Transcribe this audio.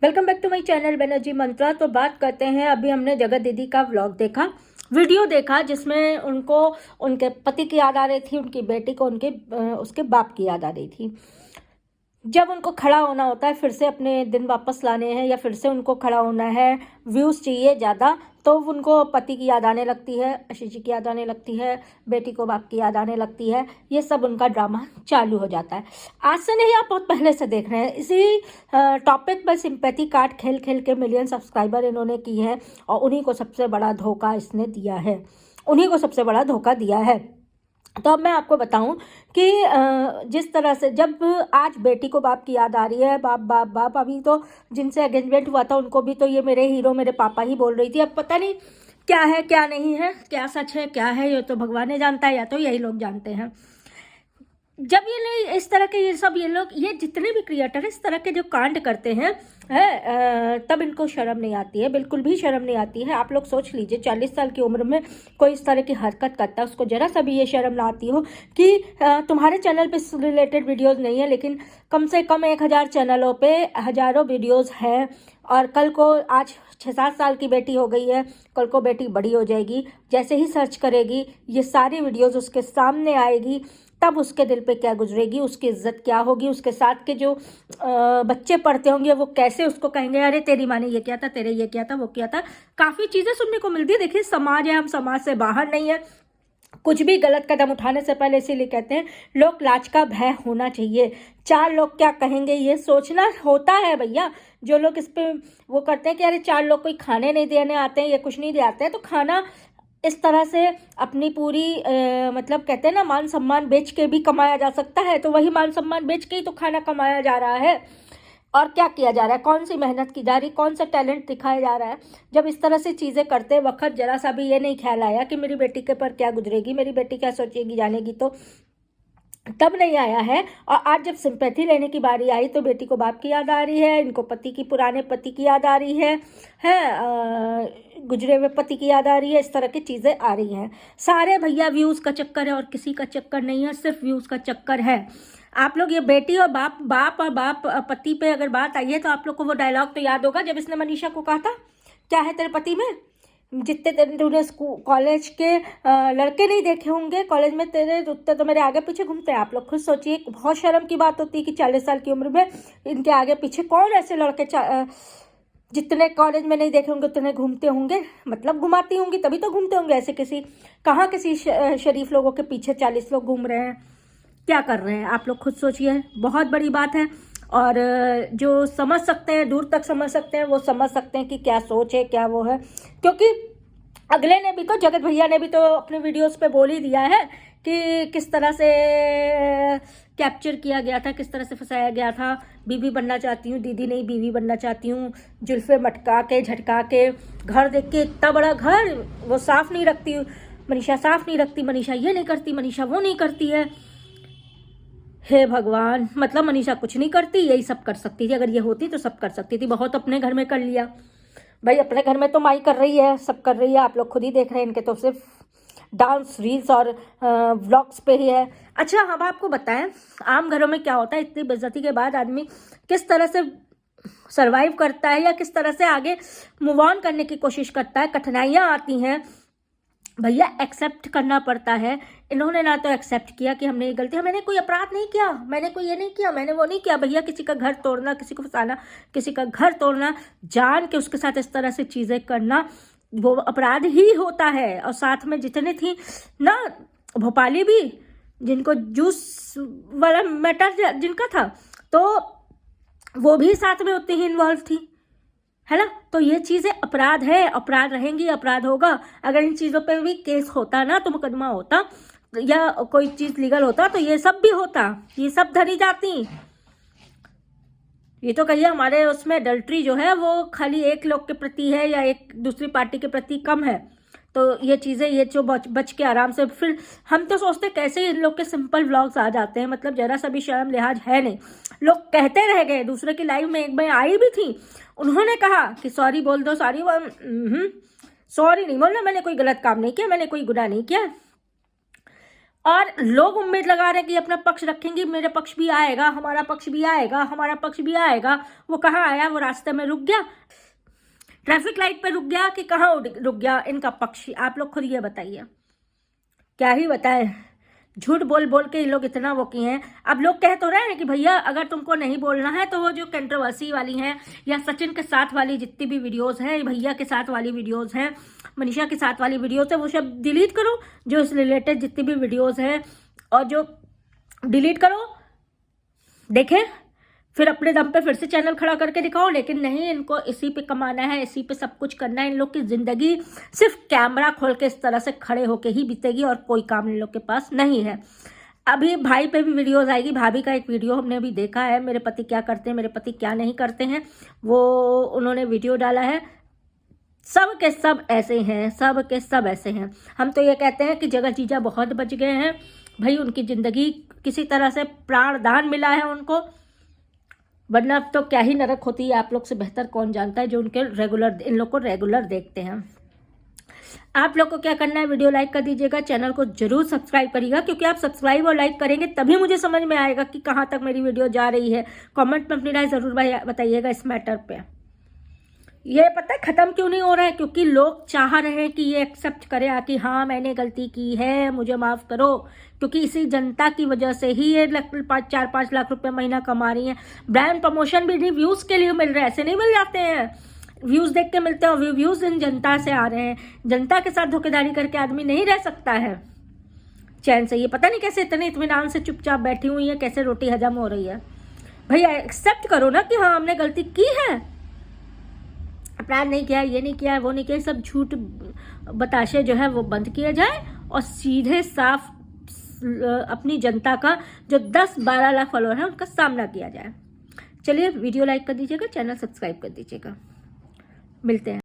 Welcome back to my channel Banerjee Mantra. तो बात करते हैं, अभी हमने जगत दीदी का व्लॉग देखा, वीडियो देखा, जिसमें उनको उनके पति की याद आ रही थी, उनकी बेटी को उसके बाप की याद आ रही थी। जब उनको खड़ा होना होता है, फिर से अपने दिन वापस लाने हैं या फिर से उनको खड़ा होना है, व्यूज़ चाहिए ज़्यादा, तो उनको पति की याद आने लगती है, आशीष जी की याद आने लगती है, बेटी को बाप की याद आने लगती है। ये सब उनका ड्रामा चालू हो जाता है। आज से नहीं, आप बहुत पहले से देख रहे हैं। इसी टॉपिक पर सिंपैथी कार्ड खेल खेल के मिलियन सब्सक्राइबर इन्होंने की है और उन्हीं को सबसे बड़ा धोखा इसने दिया है, उन्हीं को सबसे बड़ा धोखा दिया है। तो अब मैं आपको बताऊं कि जिस तरह से जब आज बेटी को बाप की याद आ रही है, बाप बाप बाप, अभी तो जिनसे एंगेजमेंट हुआ था उनको भी तो ये मेरे हीरो मेरे पापा ही बोल रही थी। अब पता नहीं क्या है क्या नहीं है, क्या सच है क्या है, ये तो भगवान ही जानता है या तो यही लोग जानते हैं। जब ये लोग इस तरह के ये जितने भी क्रिएटर इस तरह के जो कांड करते हैं तब इनको शर्म नहीं आती है, बिल्कुल भी शर्म नहीं आती है। आप लोग सोच लीजिए, 40 साल की उम्र में कोई इस तरह की हरकत करता है, उसको जरा सा भी ये शर्म ना आती हो कि तुम्हारे चैनल पे रिलेटेड वीडियोस नहीं है, लेकिन कम से कम 1000 चैनलों पे हज़ारों वीडियोस हैं। और कल को आज 6-7 साल की बेटी हो गई है, कल को बेटी बड़ी हो जाएगी, जैसे ही सर्च करेगी ये सारी वीडियोस उसके सामने आएगी, तब उसके दिल पे क्या गुजरेगी, उसकी इज्जत क्या होगी, उसके साथ के जो बच्चे पढ़ते होंगे वो कैसे उसको कहेंगे, अरे तेरी माँ ने ये किया था, तेरे ये किया था, वो किया था। काफ़ी चीज़ें सुनने को मिलती है। देखिए, समाज है, हम समाज से बाहर नहीं है। कुछ भी गलत कदम उठाने से पहले इसीलिए कहते हैं लोग लाज का भय होना चाहिए। 4 लोग क्या कहेंगे ये सोचना होता है भैया। जो लोग इस पे वो करते हैं कि अरे 4 लोग कोई खाने नहीं देने आते हैं या कुछ नहीं दे आते हैं, तो खाना इस तरह से अपनी पूरी मतलब कहते हैं ना, मान सम्मान बेच के भी कमाया जा सकता है। तो वही मान सम्मान बेच के ही तो खाना कमाया जा रहा है। और क्या किया जा रहा है, कौन सी मेहनत की जा रही, कौन सा टैलेंट दिखाया जा रहा है। जब इस तरह से चीज़ें करते वक्त जरा सा भी ये नहीं ख्याल आया कि मेरी बेटी के पर क्या गुजरेगी, मेरी बेटी क्या सोचेगी, जानेगी, तो तब नहीं आया है। और आज जब सिंपैथी लेने की बारी आई तो बेटी को बाप की याद आ रही है, इनको पति की, पुराने पति की याद आ रही है, गुजरे हुए पति की याद आ रही है। इस तरह की चीज़ें आ रही हैं। सारे भैया व्यूज़ का चक्कर है और किसी का चक्कर नहीं है, सिर्फ व्यूज़ का चक्कर है। आप लोग ये बेटी और बाप पति पे अगर बात आई है तो आप लोग को वो डायलॉग तो याद होगा जब इसने मनीषा को कहा था, क्या है तेरे पति में, जितने तूने कॉलेज के लड़के नहीं देखे होंगे कॉलेज में तेरे, उतने तो मेरे आगे पीछे घूमते हैं। आप लोग खुद सोचिए, बहुत शर्म की बात होती है कि 40 साल की उम्र में इनके आगे पीछे कौन ऐसे लड़के जितने कॉलेज में नहीं देखे होंगे उतने घूमते होंगे, मतलब घुमाती होंगी तभी तो घूमते होंगे। ऐसे कहाँ किसी शरीफ लोगों के पीछे 40 लोग घूम रहे हैं, क्या कर रहे हैं, आप लोग खुद सोचिए। बहुत बड़ी बात है। और जो समझ सकते हैं, दूर तक समझ सकते हैं, वो समझ सकते हैं कि क्या सोच है, क्या वो है। क्योंकि अगले ने भी तो, जगत भैया ने भी तो अपने वीडियोस पे बोल ही दिया है कि किस तरह से कैप्चर किया गया था, किस तरह से फंसाया गया था। बीवी बनना चाहती हूँ, दीदी नहीं बीवी बनना चाहती हूँ, जुल्फे मटका के झटका के, घर देख के, इतना बड़ा घर वो साफ नहीं रखती, मनीषा साफ नहीं रखती, मनीषा ये नहीं करती, मनीषा वो नहीं करती है। हे भगवान, मतलब मनीषा कुछ नहीं करती, यही सब कर सकती थी। अगर ये होती तो सब कर सकती थी। बहुत अपने घर में कर लिया भाई, अपने घर में तो माई कर रही है, सब कर रही है। आप लोग खुद ही देख रहे हैं, इनके तो सिर्फ डांस रील्स और व्लॉग्स पे ही है। अच्छा, अब आपको बताएं आम घरों में क्या होता है, इतनी बेइज्जती के बाद आदमी किस तरह से सरवाइव करता है या किस तरह से आगे मूव ऑन करने की कोशिश करता है। कठिनाइयाँ आती हैं भैया, एक्सेप्ट करना पड़ता है। इन्होंने ना तो एक्सेप्ट किया कि हमने ये गलती, मैंने कोई अपराध नहीं किया, मैंने कोई ये नहीं किया, मैंने वो नहीं किया। भैया, किसी का घर तोड़ना, किसी को फंसाना, किसी का घर तोड़ना, जान के उसके साथ इस तरह से चीज़ें करना, वो अपराध ही होता है। और साथ में जितनी थी ना भोपाली भी, जिनको जूस वाला मैटर जिनका था, तो वो भी साथ में उतनी ही इन्वॉल्व थी, है ना। तो ये चीज़ें अपराध है, अपराध रहेंगी, अपराध होगा। अगर इन चीज़ों पे भी केस होता ना, तो मुकदमा होता या कोई चीज़ लीगल होता, तो ये सब भी होता, ये सब धरी जाती। ये तो कहिए हमारे उसमें अडल्ट्री जो है वो खाली एक लोग के प्रति है या एक दूसरी पार्टी के प्रति कम है। तो ये चीज़ें, ये जो बच के आराम से, फिर हम तो सोचते कैसे इन लोग के सिंपल व्लॉग्स आ जाते हैं, मतलब जरा सा भी शर्म लिहाज है नहीं। लोग कहते रह गए, दूसरे की लाइव में एक बार आई भी थी, उन्होंने कहा कि सॉरी बोल दो, सॉरी सॉरी नहीं बोलना, मैंने कोई गलत काम नहीं किया, मैंने कोई गुनाह नहीं किया। और लोग उम्मीद लगा रहे हैं कि अपना पक्ष रखेंगे, मेरे पक्ष भी आएगा, हमारा पक्ष भी आएगा, हमारा पक्ष भी आएगा। वो कहाँ आया? वो रास्ते में रुक गया, ट्रैफिक लाइट पे रुक गया कि कहाँ रुक गया इनका पक्ष? आप लोग खुद ये बताइए, क्या ही बताएं। झूठ बोल बोल के ये लोग इतना वो किए हैं। अब लोग कह तो रहे हैं कि भैया अगर तुमको नहीं बोलना है तो वो जो कंट्रोवर्सी वाली हैं या सचिन के साथ वाली जितनी भी वीडियोस हैं, भैया के साथ वाली वीडियोस हैं, मनीषा के साथ वाली वीडियोस है, वो सब डिलीट करो। जो इस रिलेटेड जितनी भी वीडियोस हैं और जो डिलीट करो, देखें फिर अपने दम पे फिर से चैनल खड़ा करके दिखाओ। लेकिन नहीं, इनको इसी पे कमाना है, इसी पे सब कुछ करना है। इन लोग की जिंदगी सिर्फ कैमरा खोल के इस तरह से खड़े होके ही बीतेगी और कोई काम इन लोग के पास नहीं है। अभी भाई पे भी वीडियोस आएगी। भाभी का एक वीडियो हमने भी देखा है, मेरे पति क्या करते हैं, मेरे पति क्या नहीं करते हैं, वो उन्होंने वीडियो डाला है। सब के सब ऐसे हैं, सब के सब ऐसे हैं। हम तो ये कहते हैं कि जगह जीजा बहुत बच गए हैं भाई, उनकी जिंदगी किसी तरह से प्राणदान मिला है उनको, वरना अब तो क्या ही नरक होती है। आप लोग से बेहतर कौन जानता है जो उनके रेगुलर, इन लोग को रेगुलर देखते हैं। आप लोग को क्या करना है, वीडियो लाइक कर दीजिएगा, चैनल को जरूर सब्सक्राइब करिएगा, क्योंकि आप सब्सक्राइब और लाइक करेंगे तभी मुझे समझ में आएगा कि कहाँ तक मेरी वीडियो जा रही है। कमेंट में अपनी राय जरूर बताइएगा इस मैटर पे। ये पता है ख़त्म क्यों नहीं हो रहा है? क्योंकि लोग चाह रहे हैं कि ये एक्सेप्ट करे कि हाँ मैंने गलती की है, मुझे माफ़ करो। क्योंकि इसी जनता की वजह से ही ये 4-5 लाख रुपए महीना कमा रही हैं। ब्रांड प्रमोशन भी नहीं व्यूज़ के लिए मिल रहे हैं, ऐसे नहीं मिल जाते हैं। व्यूज़ देख के मिलते हैं और व्यूज़ इन जनता से आ रहे हैं। जनता के साथ धोखेधारी करके आदमी नहीं रह सकता है चैन से। ये पता नहीं कैसे इतने इत्मीनान से चुपचाप बैठी हुई है, कैसे रोटी हजम हो रही है। भैया एक्सेप्ट करो ना कि हाँ हमने गलती की है, अपराध नहीं किया है, ये नहीं किया है, वो नहीं किया है। सब झूठ बताशे जो है वो बंद किया जाए और सीधे साफ अपनी जनता का जो 10-12 लाख फॉलोअर है उनका सामना किया जाए। चलिए वीडियो लाइक कर दीजिएगा, चैनल सब्सक्राइब कर दीजिएगा। मिलते हैं।